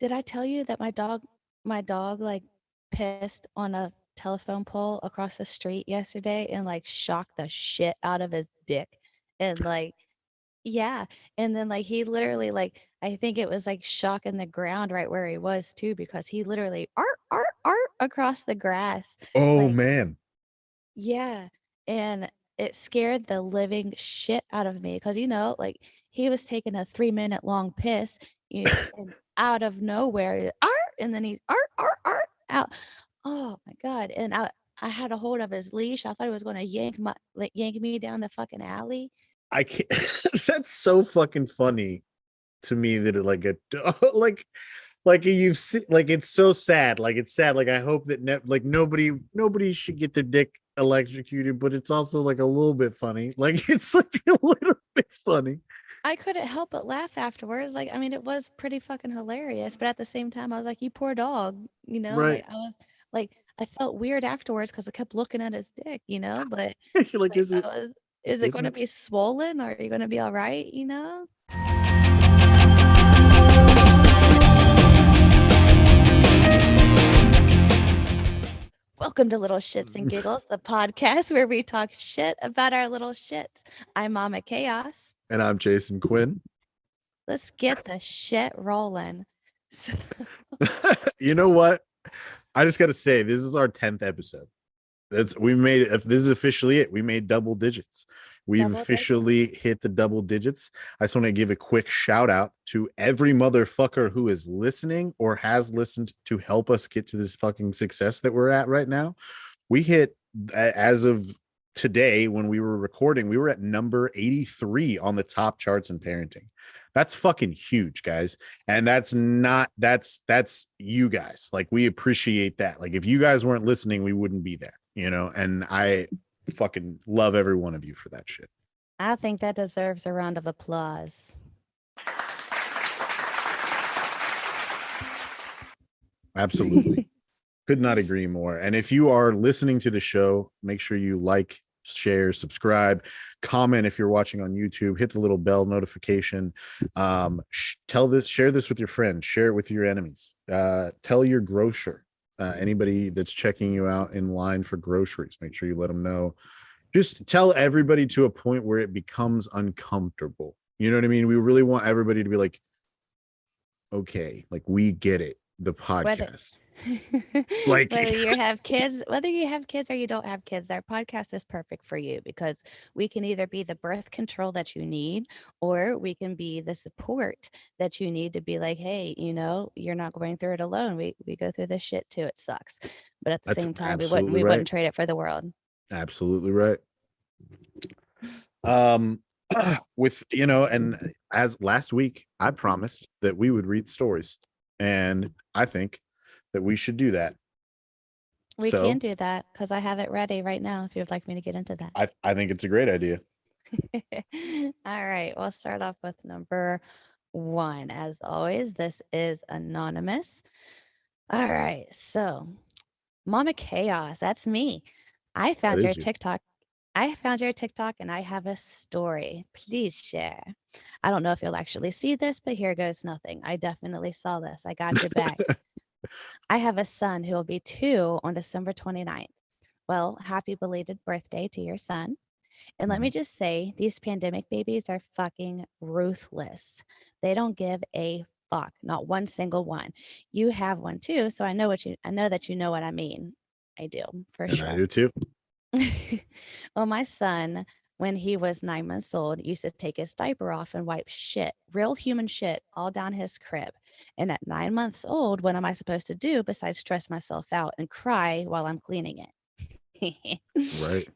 Did I tell you that my dog like pissed on a telephone pole across the street yesterday and like shocked the shit out of his dick? And like, yeah. And then like he literally like I think it was like shocking the ground right where he was too, because he literally art across the grass. Oh Like, man. yeah. And it scared the living shit out of me because like he was taking a 3 minute long piss and out of nowhere, art, and then he art out. Oh my God. And I had a hold of his leash. I thought he was gonna yank me down the fucking alley. I can't. That's so fucking funny to me that it like a like you've seen, like it's so sad. Like it's sad. Like I hope that like nobody should get their dick electrocuted, but it's also like a little bit funny. Like it's like a little bit funny. I couldn't help but laugh afterwards. Like, I mean, it was pretty fucking hilarious, but at the same time, I was like, "You poor dog," Right. Like, I was like, I felt weird afterwards because I kept looking at his dick, but You're like, like, is it is it going to isn't be swollen, or are you going to be all right? Welcome to Little Shits and it? Giggles, the podcast where we talk shit about our little shits. I'm Mama Chaos. And I'm Jason Quinn. Let's get the shit rolling. So, You know what? I just got to say, this is our 10th episode. We made it. If this is officially it, we made double digits. We've double digits. officially hit the double digits. I just want to give a quick shout out to every motherfucker who is listening or has listened to help us get to this fucking success that we're at right now. We hit, as of today when we were recording, we were at number 83 on the top charts in parenting. That's fucking huge, guys. And that's you guys. Like, we appreciate that. Like, if you guys weren't listening, we wouldn't be there, and I fucking love every one of you for that shit. I think that deserves a round of applause. Absolutely. Could not agree more. And if you are listening to the show, make sure you like, share, subscribe, comment if you're watching on YouTube, hit the little bell notification. Share this with your friends, share it with your enemies. Tell your grocer, anybody that's checking you out in line for groceries, make sure you let them know. Just tell everybody to a point where it becomes uncomfortable. You know what I mean? We really want everybody to be like, okay, like, we get it, the Whether podcast. Like, whether you have kids or you don't have kids, our podcast is perfect for you because we can either be the birth control that you need, or we can be the support that you need to be like, hey, you're not going through it alone. We go through this shit too. It sucks. But at the that's same time, we wouldn't absolutely we right. wouldn't trade it for the world. Absolutely right. Um, with and as last week, I promised that we would read stories, and I think that we should do that. We can So do that because I have it ready right now if you would like me to get into that. I think it's a great idea. All right, we'll start off with number one. As always, this is anonymous. All right, so Mama Chaos, that's me. I That found your is you. TikTok. I found your TikTok and I have a story. Please share. I don't know if you'll actually see this, but here goes nothing. I definitely saw this. I got your back. I have a son who will be 2 on December 29th. Well, happy belated birthday to your son. And let me just say, these pandemic babies are fucking ruthless. They don't give a fuck, not one single one. You have one too, so I know that you know what I mean. I do, for And I sure. do too. Well, my son, when he was 9 months old, used to take his diaper off and wipe shit, real human shit, all down his crib. And at 9 months old, what am I supposed to do besides stress myself out and cry while I'm cleaning it? Right.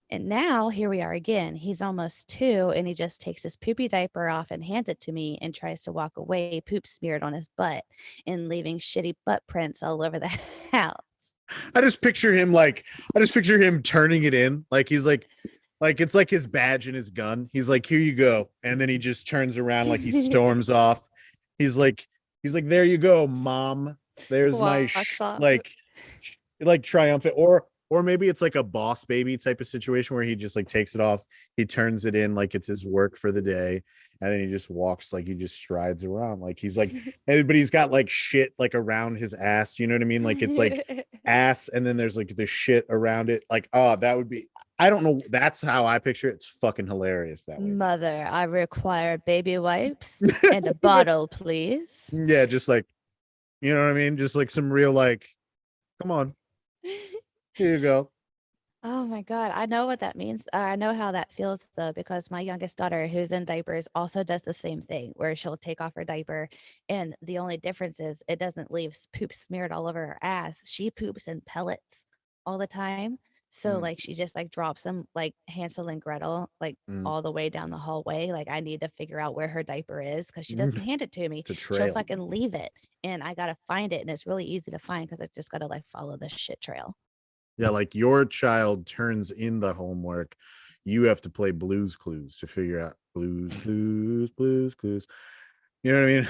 And now here we are again. He's almost 2 and he just takes his poopy diaper off and hands it to me and tries to walk away, poop smeared on his butt and leaving shitty butt prints all over the house. I just picture him turning it in. Like, he's like it's like his badge and his gun. He's like, here you go. And then he just turns around, like he storms off. He's like, there you go, mom. There's my Walks off. like triumphant, or or maybe it's like a boss baby type of situation where he just like takes it off, he turns it in like it's his work for the day, and then he just walks, like he just strides around like he's like, but he's got like shit like around his ass, you know what I mean? Like it's like ass, and then there's like the shit around it. Like, oh, that would be, I don't know. That's how I picture it. It's fucking hilarious that way. Mother, I require baby wipes and a bottle, please. Yeah, just like, you know what I mean? Just like some real like, come on, here you go. Oh my God. I know what that means. I know how that feels though, because my youngest daughter, who's in diapers, also does the same thing where she'll take off her diaper. And the only difference is it doesn't leave poop smeared all over her ass. She poops in pellets all the time. So Mm, like she just like drops them like Hansel and Gretel, like mm, all the way down the hallway. Like I need to figure out where her diaper is because she mm. doesn't hand it to me. It's a She'll trail. fucking leave it. And I gotta find it. And it's really easy to find because I just gotta like follow the shit trail. Yeah, like your child turns in the homework, you have to play Blues Clues to figure out Blues Clues, Blues Clues. You know what I mean?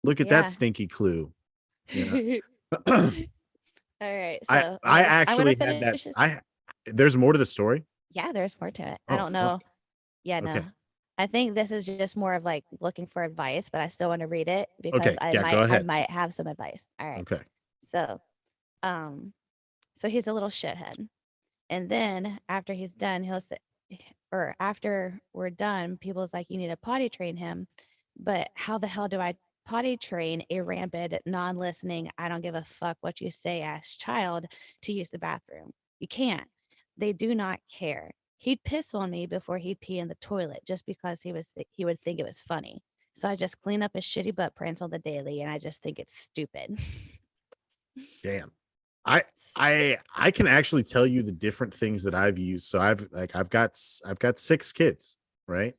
Look at that Yeah. stinky clue. You know, All right, I so I I'm gonna actually had that. finish this. I There's more to the story. Yeah, there's more to it. I Oh don't fuck. know. Yeah, Okay. no. I think this is just more of like looking for advice, but I still want to read it because Okay. Yeah. Go I ahead. might have some advice. All right. Okay. So, um, so he's a little shithead. And then after he's done, he'll say, or after we're done, people's like, you need to potty train him. But how the hell do I potty train a rampant, non listening, I don't give a fuck what you say ass child to use the bathroom? You can't. They do not care. He'd piss on me before he'd pee in the toilet just because he would think it was funny. So I just clean up his shitty butt prints on the daily, and I just think it's stupid. Damn. I can actually tell you the different things that I've used. So I've got 6 kids, right?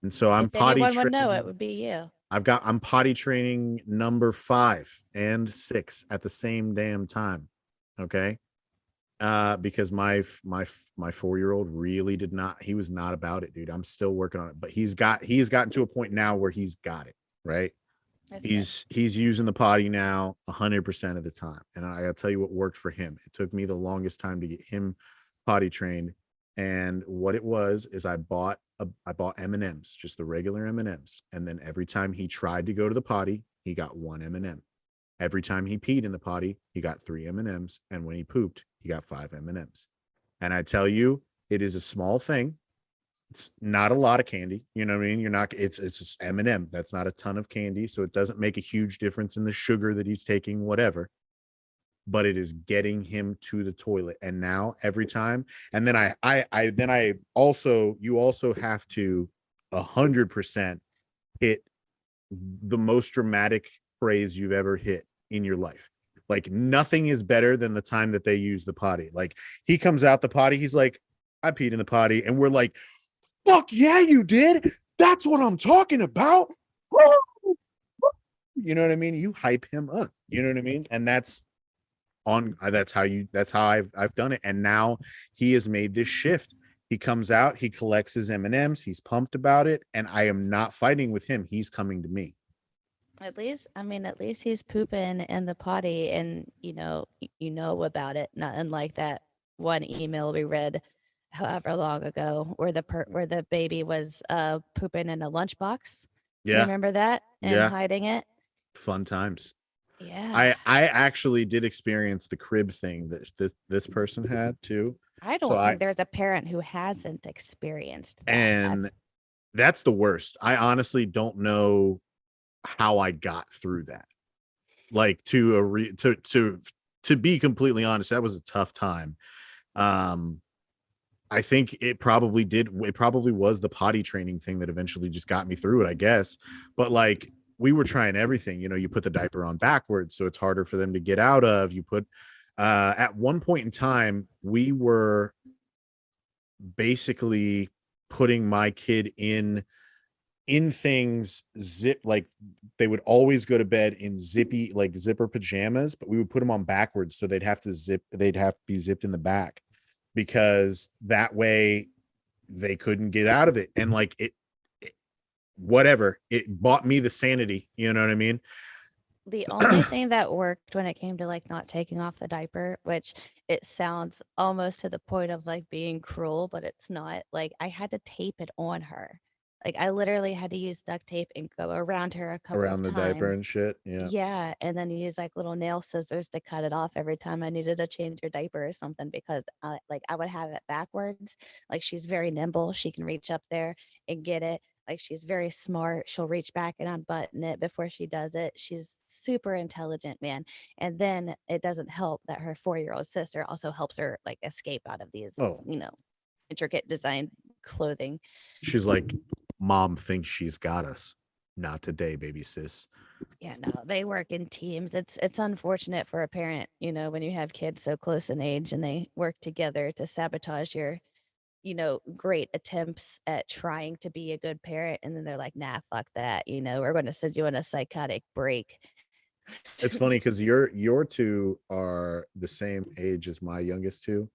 And so I'm If potty anyone would know, it training. would be you. I'm potty training number 5 and 6 at the same damn time. Okay. Because my 4-year-old really did not, he was not about it, dude. I'm still working on it, but he's gotten to a point now where he's got it, right? That's good. He's using the potty now 100% of the time, and I gotta tell you what worked for him. It took me the longest time to get him potty trained, and what it was is I bought M&Ms, just the regular M&Ms, and then every time he tried to go to the potty, he got 1 M&M. Every time he peed in the potty, he got 3 M&Ms, and when he pooped, he got 5 M&Ms. And I tell you, it is a small thing. It's not a lot of candy. You know what I mean? You're not. It's just M&M. That's not a ton of candy, so it doesn't make a huge difference in the sugar that he's taking, whatever. But it is getting him to the toilet, and now every time, and then I also, you also have to 100% hit the most dramatic phrase you've ever hit in your life. Like nothing is better than the time that they use the potty. Like he comes out the potty, he's like, I peed in the potty, and we're like, fuck yeah, you did. That's what I'm talking about. You know what I mean? You hype him up. You know what I mean? And that's how I've done it. And now he has made this shift. He comes out, he collects his M&Ms, he's pumped about it, and I am not fighting with him. He's coming to me. At least, I mean, at least he's pooping in the potty, and you know about it. Not unlike that one email we read, however long ago, where where the baby was pooping in a lunchbox. You Yeah, remember that and yeah, hiding it? fun times. Yeah, I actually did experience the crib thing that this person had too. I So don't think there's a parent who hasn't experienced that. and that's the worst. I honestly don't know how I got through that. Like to be completely honest, that was a tough time. Um, I think it probably was the potty training thing that eventually just got me through it, I guess. But like we were trying everything, you put the diaper on backwards so it's harder for them to get out of. You put at one point in time, we were basically putting my kid in things like they would always go to bed in zippy like zipper pajamas, but we would put them on backwards so they'd have to be zipped in the back because that way they couldn't get out of it. And like it whatever, it bought me the sanity, you know what I mean? The only thing that worked when it came to, like, not taking off the diaper, which it sounds almost to the point of, like, being cruel, but it's not, like, I had to tape it on her. Like, I literally had to use duct tape and go around her a couple Around of the diaper times. and shit. Yeah. Yeah, and then use, like, little nail scissors to cut it off every time I needed to change her diaper or something because, like, I would have it backwards. Like, she's very nimble, she can reach up there and get it. Like, she's very smart, she'll reach back and unbutton it before she does it. She's super intelligent, man, and then it doesn't help that her four-year-old sister also helps her, like, escape out of these, Oh, intricate design clothing. she's like, mom thinks she's got us. Not today, baby sis. Yeah, no, they work in teams. It's unfortunate for a parent, when you have kids so close in age and they work together to sabotage your, great attempts at trying to be a good parent. And then they're like, nah, fuck that. We're going to send you on a psychotic break. It's funny because your two are the same age as my youngest two,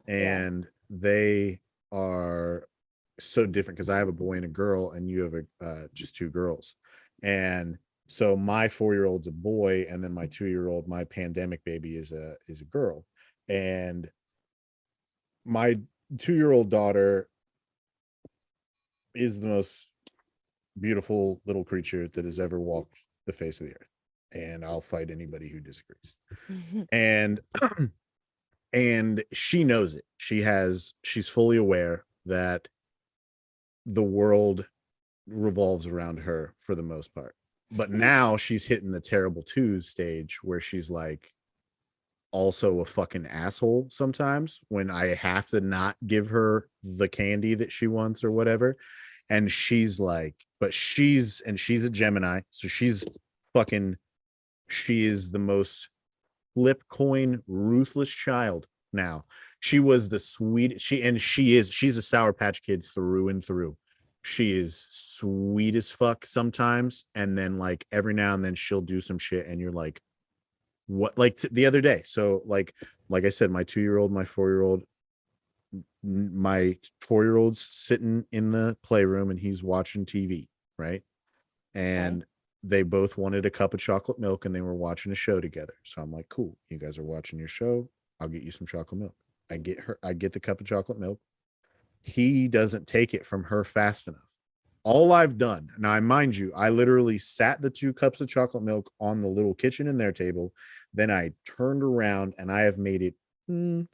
Yeah. and they are so different because I have a boy and a girl, and you have just two girls. And so my 4-year-old's a boy, and then my 2-year-old, my pandemic baby, is a girl. And my 2-year-old daughter is the most beautiful little creature that has ever walked the face of the earth. And I'll fight anybody who disagrees. And and she knows it. She's fully aware that the world revolves around her for the most part. But now she's hitting the terrible twos stage where she's like also a fucking asshole sometimes when I have to not give her the candy that she wants or whatever. And she's like, but she's a Gemini, so fucking she is the most flip coin ruthless child now. She was the sweet she's a Sour Patch Kid through and through. She is sweet as fuck sometimes, and then like every now and then she'll do some shit and you're like, what? Like the other day, so like I said, my 2-year-old, my 4-year-old, my 4-year-old's sitting in the playroom and he's watching TV, right? Okay. And they both wanted a cup of chocolate milk and they were watching a show together. So I'm like, cool, you guys are watching your show, I'll get you some chocolate milk. I get the cup of chocolate milk. He doesn't take it from her fast enough. All I've done, now mind you, I literally sat the 2 cups of chocolate milk on the little kitchen in their table. Then I turned around and I have made it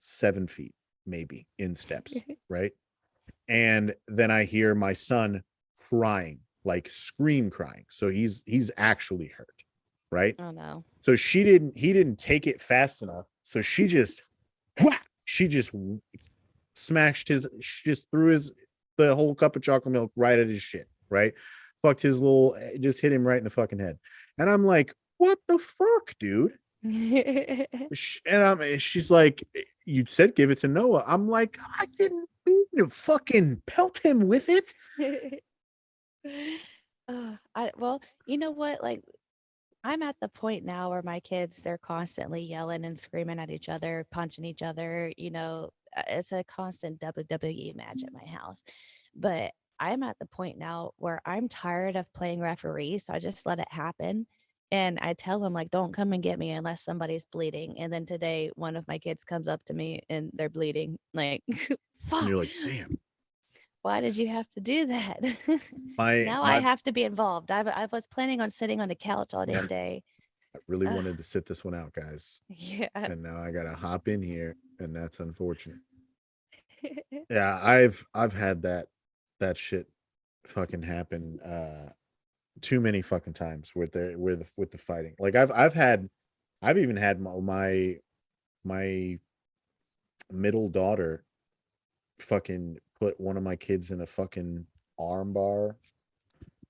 7 feet, maybe in steps, right? And then I hear my son crying, like scream crying. So he's actually hurt, right? Oh no. So he didn't take it fast enough. So she just smashed she just threw the whole cup of chocolate milk right at his shit, right? Fucked his just hit him right in the fucking head. And I'm like, what the fuck, dude? And she's like, you said give it to Noah. I'm like, I didn't mean to fucking pelt him with it. Well, you know what? Like, I'm at the point now where my kids, they're constantly yelling and screaming at each other, punching each other. It's a constant WWE match at my house. But I'm at the point now where I'm tired of playing referee. So I just let it happen. And I tell them, like, don't come and get me unless somebody's bleeding. And then today, one of my kids comes up to me and they're bleeding. Like, And fuck, you're like, damn. why did you have to do that? My Now I my have to be involved. I was planning on sitting on the couch all damn day. I really Ugh, wanted to sit this one out, guys. yeah. And now I gotta hop in here, and that's unfortunate. Yeah, I've had that shit fucking happen too many fucking times with the fighting. Like I've even had my middle daughter fucking put one of my kids in a fucking arm bar,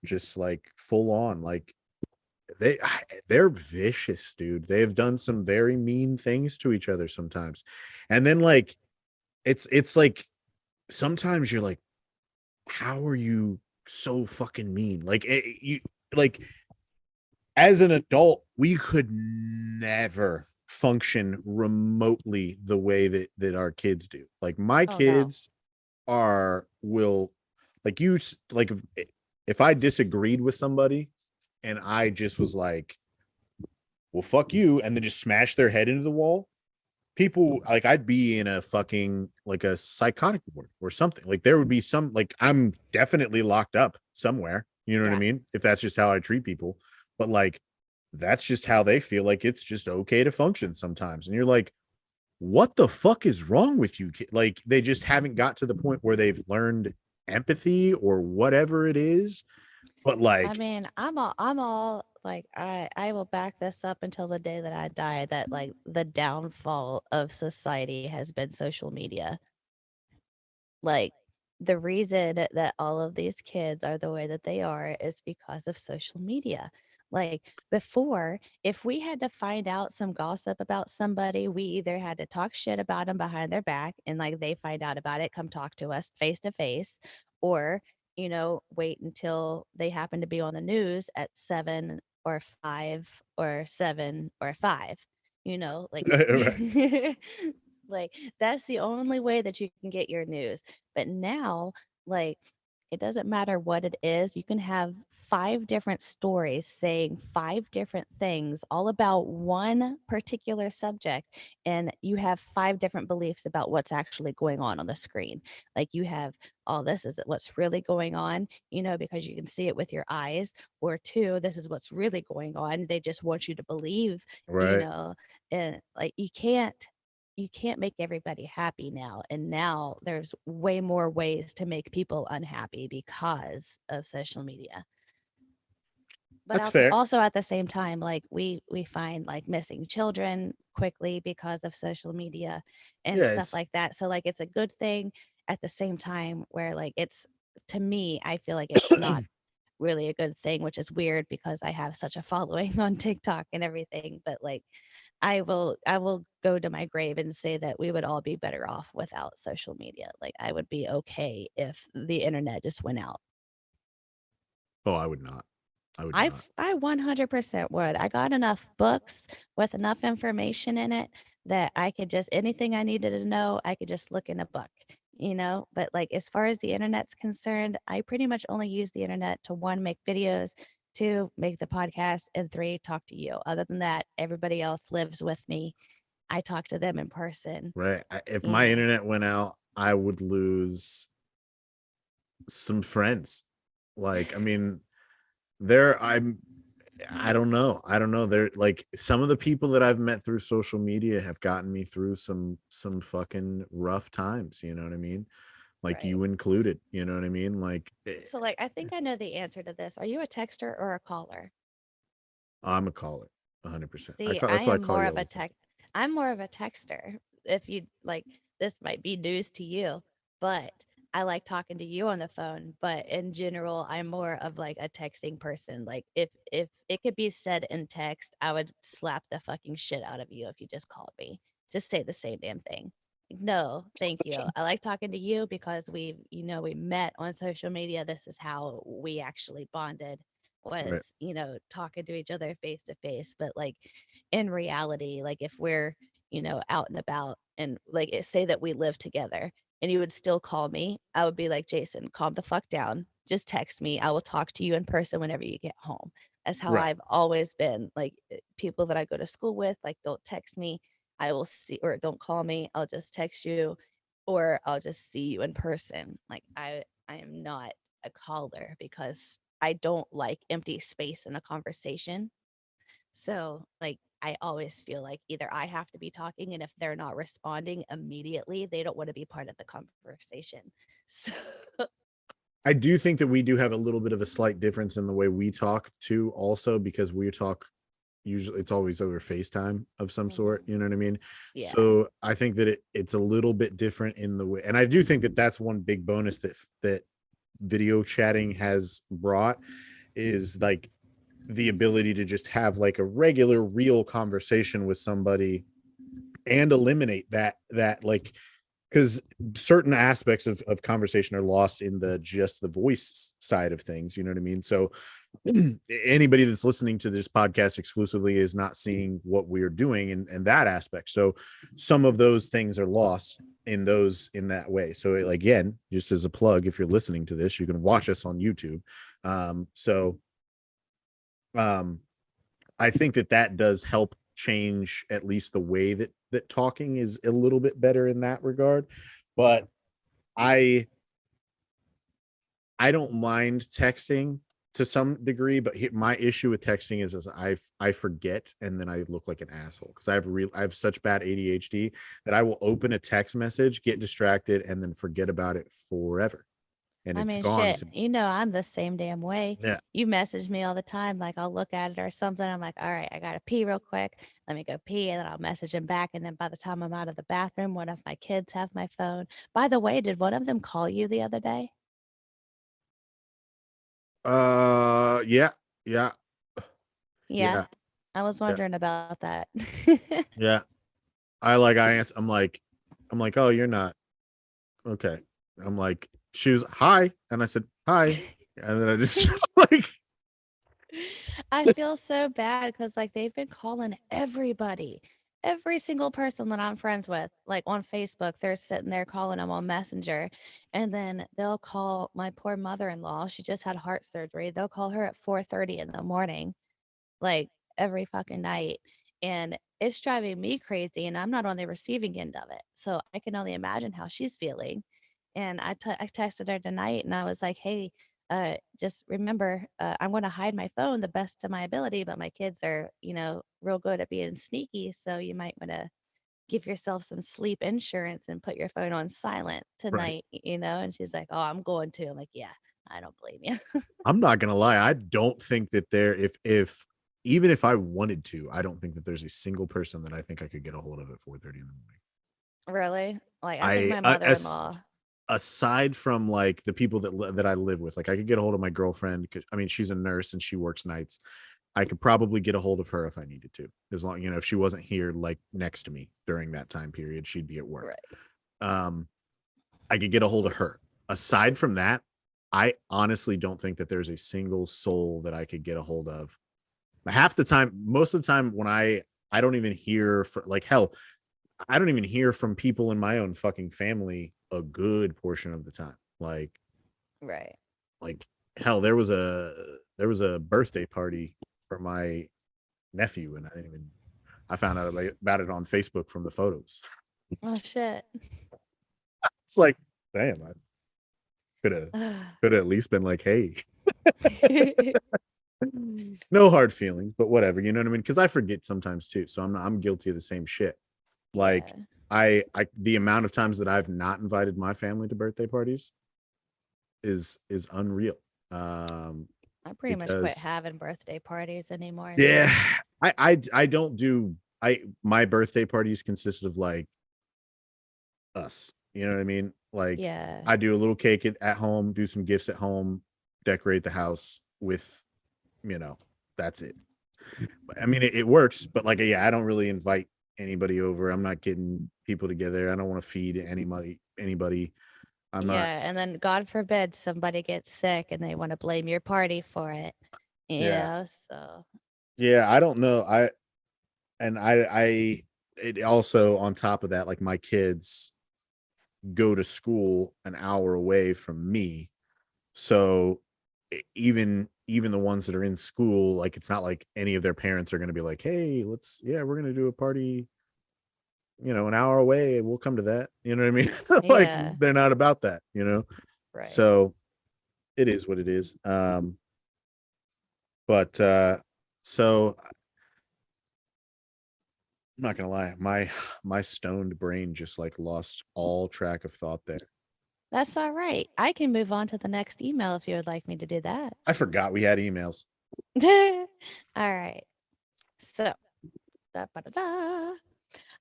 just like full on. Like they're vicious, dude. They've done some very mean things to each other sometimes. And then like it's like sometimes you're like, how are you so fucking mean? Like you like as an adult, we could never function remotely the way that our kids do. Like my Oh no. kids are will like you like if I disagreed with somebody and I just was like well, fuck you, and then just smash their head into the wall, people, like, I'd be in a fucking, like, a psychotic ward or something. Like, there would be some, like, I'm definitely locked up somewhere, you know what I Yeah. mean, if that's just how I treat people. But like, that's just how they feel, like it's just okay to function sometimes, and you're like, what the fuck is wrong with you? Like, they just haven't got to the point where they've learned empathy or whatever it is. But I like, mean, I'm all like I will back this up until the day that I die that like the downfall of society has been social media. Like, the reason that all of these kids are the way that they are is because of social media. Like, before, if we had to find out some gossip about somebody, we either had to talk shit about them behind their back and like they find out about it, come talk to us face to face, or, wait until they happen to be on the news at 7 or 5 or 7 or 5, like right. like that's the only way that you can get your news. But now, like, it doesn't matter what it is. You can have 5 different stories saying 5 different things all about one particular subject, and you have 5 different beliefs about what's actually going on the screen. Like, you have, oh, this is what's really going on, because you can see it with your eyes, or two, this is what's really going on. They just want you to believe, you Right. know, and like you can't make everybody happy now. And now there's way more ways to make people unhappy because of social media. But That's fair. also at the same time, like we find like missing children quickly because of social media and Yeah, stuff it's like that. So like it's a good thing at the same time where like it's, to me, I feel like it's not really a good thing, which is weird because I have such a following on TikTok and everything. But like I will go to my grave and say that we would all be better off without social media. Like, I would be okay if the internet just went out. oh, I would not. I would I not. I 100% would. I got enough books with enough information in it that I could just, anything I needed to know, I could just look in a book. But like, as far as the internet's concerned, I pretty much only use the internet to, one, make videos, two, make the podcast, and three, talk to you. Other than that, everybody else lives with me. I talk to them in person. Right. If You my know, internet went out, I would lose some friends. Like, I mean, there I don't know. I don't know. They're like, some of the people that I've met through social media have gotten me through some fucking rough times, you know what I mean? Like, right? you included, you know what I mean? Like, So, like, I think I know the answer to this. Are you a texter or a caller? I'm a caller, 100%. See, I That's why I am call more you of all a the time. tech. I'm more of a texter. If you like, this might be news to you, but I like talking to you on the phone. But in general, I'm more of like a texting person. Like, if it could be said in text, I would slap the fucking shit out of you if you just called me. Just say the same damn thing. No, thank you. I like talking to you because we met on social media. This is how we actually bonded, Right. was, talking to each other face to face. But like, in reality, like, if we're, out and about and like say that we live together and you would still call me, I would be like, Jason, calm the fuck down. Just text me. I will talk to you in person whenever you get home. That's how Right. I've always been. Like, people that I go to school with, like, don't text me. I will see, or don't call me. I'll just text you, or I'll just see you in person. Like, I am not a caller because I don't like empty space in a conversation. So, like, I always feel like either I have to be talking, and if they're not responding immediately, they don't want to be part of the conversation. So, I do think that we do have a little bit of a slight difference in the way we talk too, also, because we talk, usually it's always over FaceTime of some sort, mhm, you know what I mean? yeah, So I think that it's a little bit different in the way, and I do think that that's one big bonus that video chatting has brought, is like the ability to just have like a regular real conversation with somebody and eliminate that like, because certain aspects of conversation are lost in the just the voice side of things, you know what I mean? So anybody that's listening to this podcast exclusively is not seeing what we're doing in that aspect. So some of those things are lost in that way. So like, again, just as a plug, if you're listening to this, you can watch us on YouTube. So um I think that does help change at least the way that talking is a little bit better in that regard. But I I don't mind texting to some degree, but my issue with texting is I forget and then I look like an asshole because I have such bad ADHD that I will open a text message, get distracted, and then forget about it forever, and I it's mean, gone shit, to me. I'm the same damn way. Yeah, You message me all the time, like I'll look at it or something. I'm like, all right, I gotta pee real quick. Let me go pee, and then I'll message him back. And then by the time I'm out of the bathroom, one of my kids have my phone. By the way, did one of them call you the other day? yeah, yeah, Yeah, yeah, I was yeah, wondering about that. yeah. I answer. I'm like, oh, you're not okay. I'm like, she was hi, and I said hi, and then I just like, I feel so bad because like they've been calling everybody, every single person that I'm friends with, like on Facebook, they're sitting there calling them on Messenger. And then they'll call my poor mother-in-law. She just had heart surgery. They'll call her at 4:30 in the morning, like every fucking night. And it's driving me crazy. And I'm not on the receiving end of it. So I can only imagine how she's feeling. And I texted her tonight and I was like, hey, just remember, I'm going to hide my phone the best of my ability, but my kids are, real good at being sneaky. So you might want to give yourself some sleep insurance and put your phone on silent right. tonight, And she's like, oh, I'm going to. I'm like, yeah, I don't blame you. I'm not gonna lie. I don't think that there, if even if I wanted to, I don't think that there's a single person that I think I could get a hold of at 4:30 in the morning. Really? Like, I think I my as mother-in-law. aside from like the people that I live with, like I could get a hold of my girlfriend because I mean she's a nurse and she works nights. I could probably get a hold of her if I needed to, as long if she wasn't here like next to me during that time period, she'd be at work. Right. Um, I could get a hold of her. Aside from that, I honestly don't think that there's a single soul that I could get a hold of. Half the time, most of the time, when I don't even hear for like hell, I don't even hear from people in my own fucking family a good portion of the time. Right. Like hell, there was a birthday party for my nephew, and I found out about it on Facebook from the photos. Oh, shit. It's like, damn, I could have could have at least been like, hey, no hard feelings, but whatever, you know what I mean? Because I forget sometimes too, so I'm guilty of the same shit. Like Yeah. the amount of times that I've not invited my family to birthday parties is unreal. Um, I pretty much quit because having birthday parties anymore yeah, now. I don't do my birthday parties consist of like us. You know what I mean? Like Yeah. I do a little cake at home, do some gifts at home, decorate the house with, you know, that's it. I mean, it works, but like, yeah, I don't really invite anybody over. I'm not getting people together. I don't want to feed anybody. I'm not. Yeah, and then God forbid somebody gets sick and they wanna blame your party for it, Yeah. so Yeah. I don't know. It also on top of that, like my kids go to school an hour away from me. So even the ones that are in school, like it's not like any of their parents are going to be like, "Hey, yeah, we're going to do a party, an hour away. We'll come to that." You know what I mean? Like yeah, they're not about that. right. So it is what it is. But so I'm not gonna lie, my stoned brain just like lost all track of thought there. That's alright. I can move on to the next email if you would like me to do that. I forgot we had emails. Alright. So, da ba da da.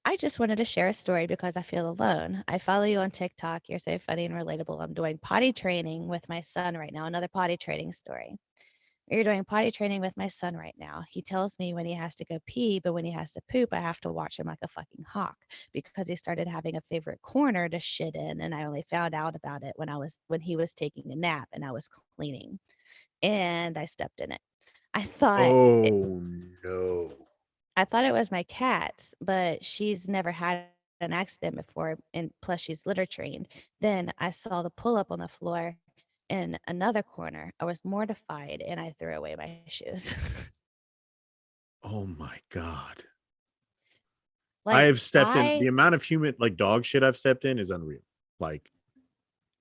I just wanted to share a story because I feel alone. I follow you on TikTok. You're so funny and relatable. I'm doing potty training with my son right now, another potty training story. You're doing potty training with my son right now. He tells me when he has to go pee, but when he has to poop, I have to watch him like a fucking hawk because he started having a favorite corner to shit in, and I only found out about it when he was taking a nap and I was cleaning, and I stepped in it. I thought it, Oh no. I thought it was my cat's, but she's never had an accident before, and plus she's litter trained. Then I saw the pull up on the floor in another corner. I was mortified and I threw away my shoes. Oh my God. I Like have stepped in the amount of human like dog shit I've stepped in is unreal. Like,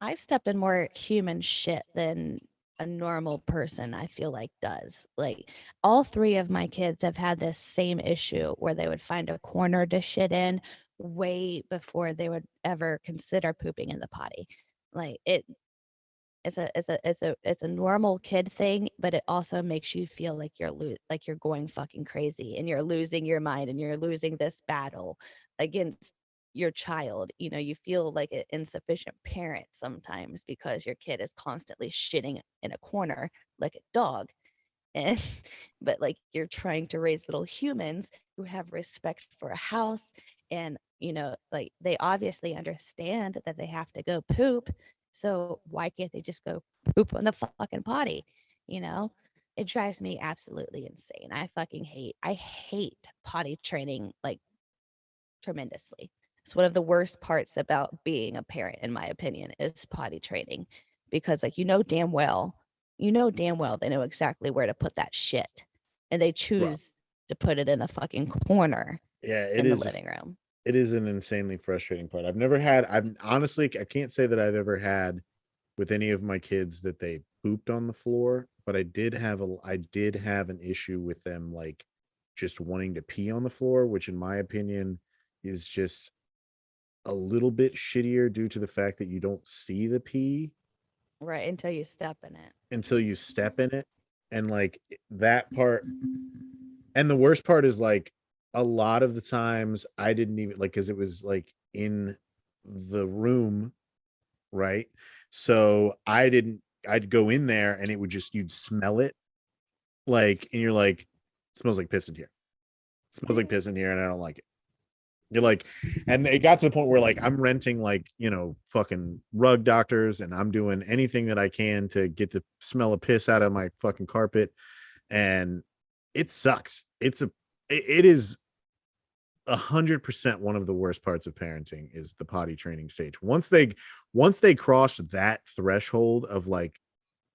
I've stepped in more human shit than a normal person, I feel like, does. Like, all three of my kids have had this same issue where they would find a corner to shit in way before they would ever consider pooping in the potty. Like, it's a normal kid thing, but it also makes you feel like like you're going fucking crazy and you're losing your mind and you're losing this battle against your child. You know, you feel like an insufficient parent sometimes because your kid is constantly shitting in a corner like a dog. And but like you're trying to raise little humans who have respect for a house, and like they obviously understand that they have to go poop, so why can't they just go poop on the fucking potty? you know it drives me absolutely insane. I hate potty training, like, tremendously. It's one of the worst parts about being a parent, in my opinion, is potty training, because like you know damn well they know exactly where to put that shit, and they bro. choose to put it in a fucking corner Yeah, in the living room. it is an insanely frustrating part. I've honestly, I can't say that I've ever had with any of my kids that they pooped on the floor, but I did have an issue with them like just wanting to pee on the floor, which in my opinion is just a little bit shittier due to the fact that you don't see the pee Right, until you step in it. until you step in it. And like that part, and the worst part is like a lot of the times I didn't even like because it was like in the room, right? So I'd go in there and it would just, you'd smell it, like, and you're like, it smells like piss in here. It smells like piss in here, and I don't like it. You're like, and it got to the point where like I'm renting like, fucking rug doctors, and I'm doing anything that I can to get the smell of piss out of my fucking carpet. And it sucks. It is 100% one of the worst parts of parenting is the potty training stage. Once they cross that threshold of like,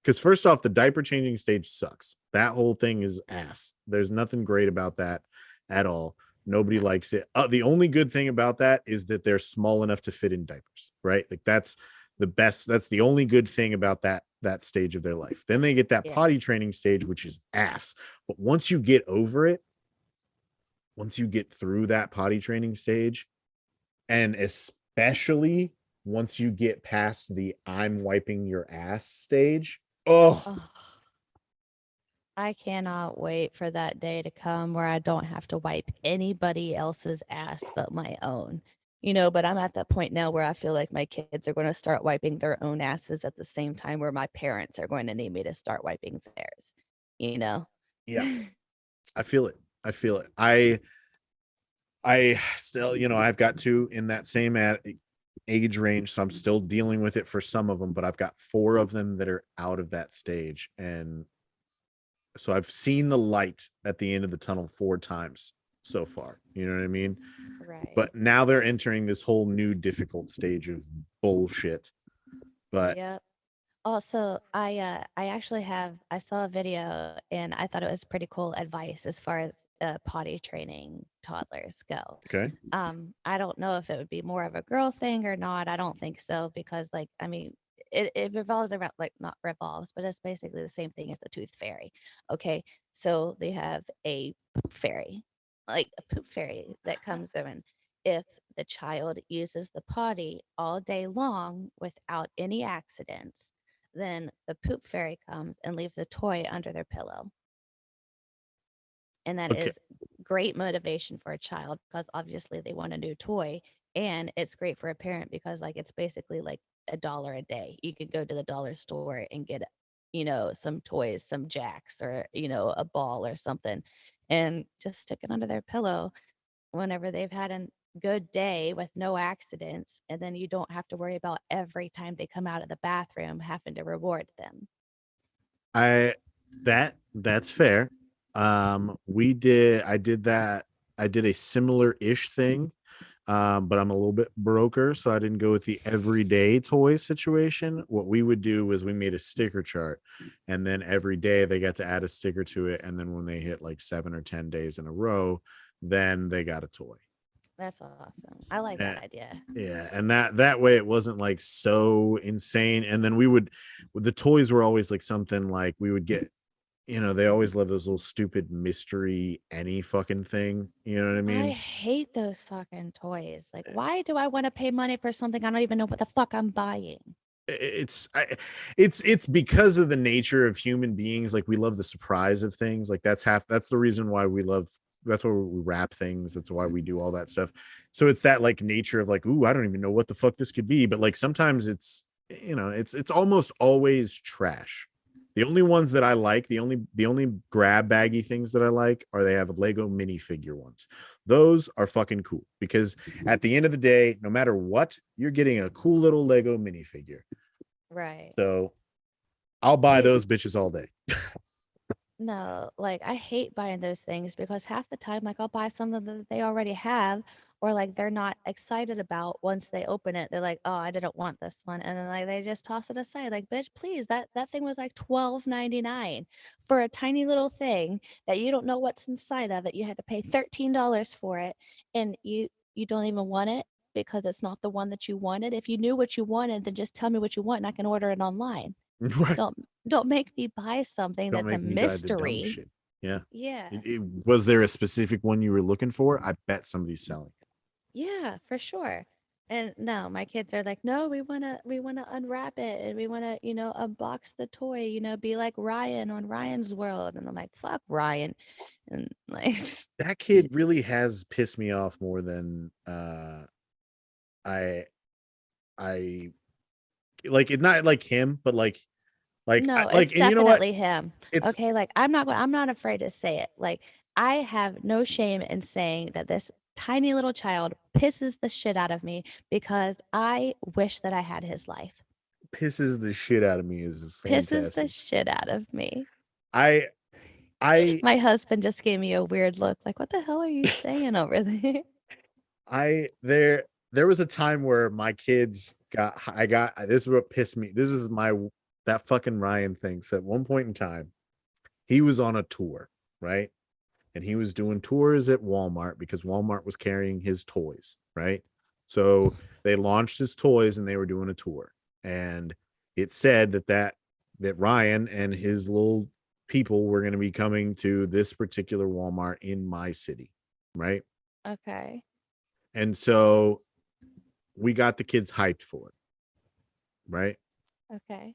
because first off, the diaper changing stage sucks. That whole thing is ass. There's nothing great about that at all. Nobody No. likes it. The only good thing about that is that they're small enough to fit in diapers, right? Like that's the best. That's the only good thing about that stage of their life. Then they get that Yeah. potty training stage, which is ass. But once you get over it, once you get through that potty training stage, and especially once you get past the I'm wiping your ass stage, oh, Oh, I cannot wait for that day to come where I don't have to wipe anybody else's ass but my own. But I'm at that point now where I feel like my kids are going to start wiping their own asses at the same time where my parents are going to need me to start wiping theirs. You know? yeah, I feel it. I feel it. I still, I've got two in that same age range, so I'm still dealing with it for some of them, but I've got four of them that are out of that stage. And so I've seen the light at the end of the tunnel four times so far. You know what I mean? Right. But now they're entering this whole new difficult stage of bullshit. But Yep. Also, I saw a video and I thought it was pretty cool advice as far as potty training toddlers go. okay. I don't know if it would be more of a girl thing or not. I don't think so because, like, I mean, it revolves around, like, not revolves, but it's basically the same thing as the tooth fairy. Okay, so they have a poop fairy, like a poop fairy that comes in. If the child uses the potty all day long without any accidents, then the poop fairy comes and leaves a toy under their pillow. And that Okay. is great motivation for a child because obviously they want a new toy. And it's great for a parent because, like, it's basically like $1 a day. You could go to the dollar store and get, some toys, some jacks, or, a ball or something, and just stick it under their pillow whenever they've had a good day with no accidents. And then you don't have to worry about every time they come out of the bathroom having to reward them. I that's fair. We did I did that. I did a similar ish thing But I'm a little bit broker, so I didn't go with the everyday toy situation. What we would do was we made a sticker chart, and then every day they got to add a sticker to it, and then when they hit like 7 or 10 days in a row, then they got a toy. That's awesome. I like Eh, that idea. yeah, and that way it wasn't like so insane. And then we would, the toys were always like something like we would get, they always love those little stupid mystery any fucking thing, you know what I I mean? hate those fucking toys. Like, why do I want to pay money for something I don't even know what the fuck I'm buying? It's because of the nature of human beings. Like we love the surprise of things. Like that's the reason why we love, that's why we wrap things, that's why we do all that stuff. So it's that like nature of like, ooh, I don't even know what the fuck this could be. But like sometimes it's, it's almost always trash. The only ones that I like, the only grab baggy things that I like are they have Lego minifigure ones. Those are fucking cool because at the end of the day, no matter what, you're getting a cool little Lego minifigure. Right. So I'll buy those bitches all day. No, like I hate buying those things because half the time, like I'll buy something that they already have, or like they're not excited about once they open it. They're like, "Oh, I didn't want this one," and then like they just toss it aside. Like, bitch, please, that thing was like $12.99 for a tiny little thing that you don't know what's inside of it. You had to pay $13 for it, and you don't even want it because it's not the one that you wanted. If you knew what you wanted, then just tell me what you want, and I can order it online. Right. Don't make me buy something Don't that's a make me die the dumb mystery. shit. Yeah. Yeah. Was there a specific one you were looking for? I bet somebody's selling it. Yeah, for sure. And no, my kids are like, "No, we wanna unwrap it and we wanna, unbox the toy, be like Ryan on Ryan's World." And I'm like, "Fuck Ryan." And like That kid really has pissed me off more than I I like it, not like him, but no, like it's and you know what? definitely him. It's Okay, like I'm not afraid to say it. Like I have no shame in saying that this tiny little child pisses the shit out of me because I wish that I had his life. pisses the shit out of me is Pisses the fantastic. shit out of me. I I My husband just gave me a weird look, like, "What the hell are you saying over there?" I there was a time where my kids got I got this is what pissed me. This is my that fucking Ryan thing. So at one point in time, he was on a tour, right? And he was doing tours at Walmart because Walmart was carrying his toys, right? So they launched his toys and they were doing a tour. And it said that Ryan and his little people were going to be coming to this particular Walmart in my city, right? Okay, And so we got the kids hyped for it, right? okay.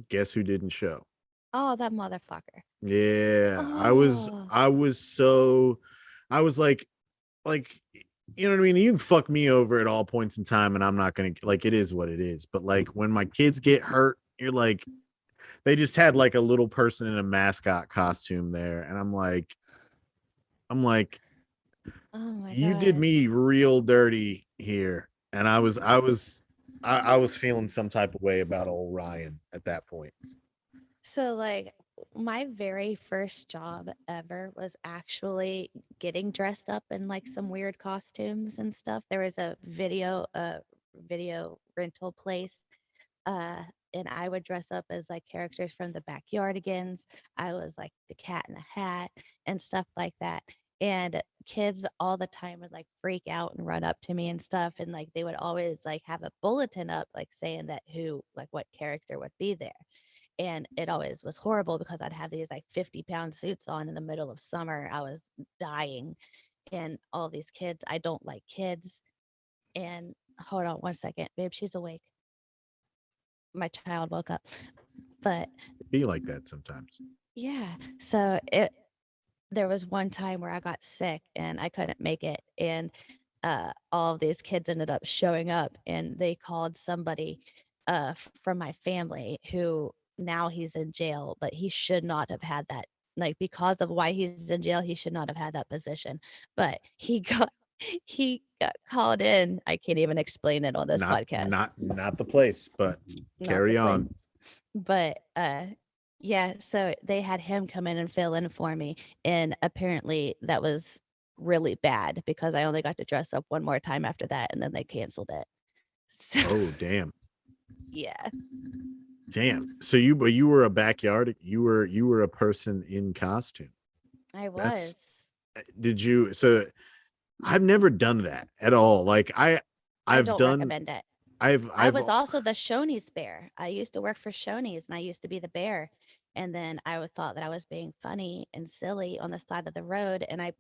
Guess who didn't show? Oh, that motherfucker. Yeah, Oh. I was like you know what I mean? You can fuck me over at all points in time and I'm not gonna, like, it is what it is. But like when my kids get hurt, you're like, they just had like a little person in a mascot costume there, and I'm like, Oh my you did god. me real dirty here. And I was feeling some type of way about old Ryan at that point. So, like, my very first job ever was actually getting dressed up in, like, some weird costumes and stuff. There was a video rental place, uh, and I would dress up as, like, characters from the Backyardigans. I was, like, the Cat in the Hat and stuff like that, and kids all the time would, like, freak out and run up to me and stuff, and, like, they would always, like, have a bulletin up, like, saying that what character would be there, and it always was horrible because I'd have these, like, 50-pound suits on in the middle of summer. I was dying, and all these kids I don't like kids, and hold on one second, babe, she's awake. My child woke up. But Be like that sometimes. yeah, so it there was one time where I got sick and I couldn't make it, and all of these kids ended up showing up, and they called somebody from my family who now he's in jail, but he should not have had that. Like because of why he's in jail, he should not have had that position. But he got called in. I can't even explain it on this podcast. Not the place, but Not the carry place. on. But yeah, so they had him come in and fill in for me, and apparently that was really bad because I only got to dress up one more time after that, and then they canceled it. So, Oh, damn. yeah, Damn. So you were a backyard, you were a person in costume. I That's was. did you so I've never done that at all. Like I I've don't done recommend it. I I've was also the Shoney's bear. I used to work for Shoney's, and I used to be the bear. And then thought that I was being funny and silly on the side of the road, and I,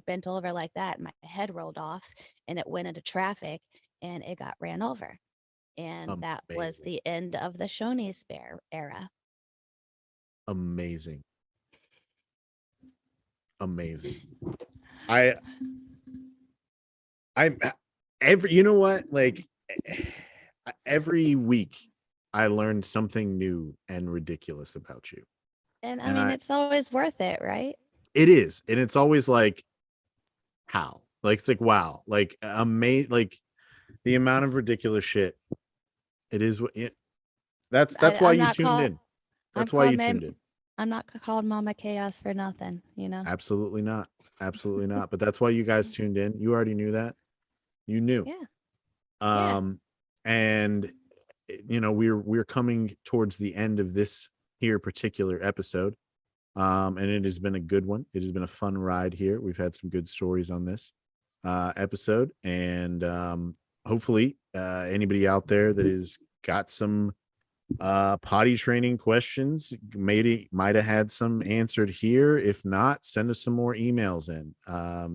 bent over like that, and my head rolled off, and it went into traffic, and it got ran over. And that was amazing. the end of the Shoney's bear era. Amazing. Amazing. I I every you know what? Like every week I learned something new and ridiculous about you. And I And mean, it's always worth it, right? it is. And it's always like, how? Like it's like wow. Like like the amount of ridiculous shit. It is what it, that's why I'm you not tuned called. in. I'm That's why called. you tuned in. I'm not called Mama Chaos for nothing. You know. Absolutely not. Absolutely not. But that's why you guys tuned in. You already knew that. You knew. Yeah. Yeah. Um and we're coming towards the end of this here particular episode. And it has been a good one. It has been a fun ride here. We've had some good stories on this episode, and hopefully anybody out there that has got some potty training questions maybe might have had some answered here. If not, send us some more emails in.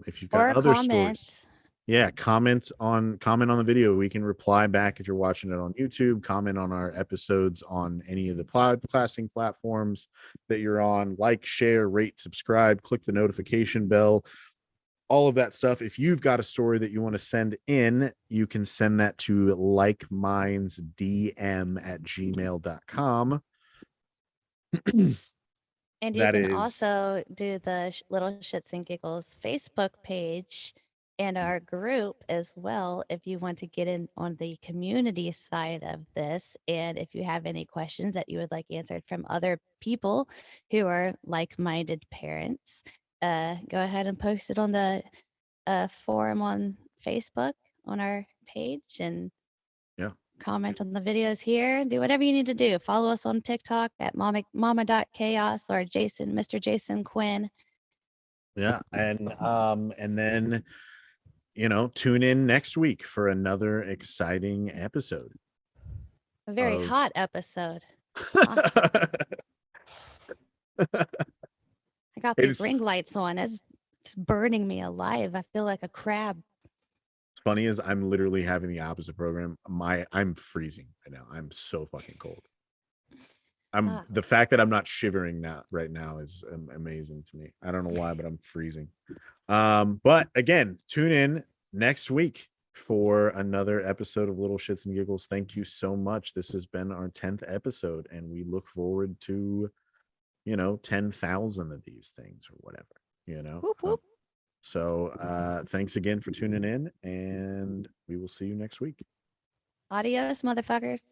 If you've got Or other stories, comment. yeah, comment on the video. We can reply back if you're watching it on YouTube. Comment on our episodes on any of the podcasting platforms that you're on. Like, share, rate, subscribe, click the notification bell, all of that stuff. If you've got a story that you want to send in, you can send that to likemindsdm@gmail.com. And you That can is, also do the Little Shits and Giggles Facebook page and our group as well if you want to get in on the community side of this. And if you have any questions that you would like answered from other people who are like minded parents, go ahead and post it on the forum on Facebook on our page and yeah, comment on the videos here. Do whatever you need to do. Follow us on TikTok at mama.chaos or Mr. Jason Quinn. yeah. And then tune in next week for another exciting episode A very of hot episode. Hot. I got these it's ring lights on. It's burning me alive. I feel like a crab. funny is I'm literally having the opposite program. I'm freezing right now. I'm so fucking cold. I'm Ah, the fact that I'm not shivering now right now is amazing to me. I don't know why, but I'm freezing. But again, tune in next week for another episode of Little Shits and Giggles. Thank you so much. This has been our 10th episode, and we look forward to 10,000 of these things or whatever, you know. whoop, whoop. Thanks again for tuning in, and we will see you next week. Adios, motherfuckers.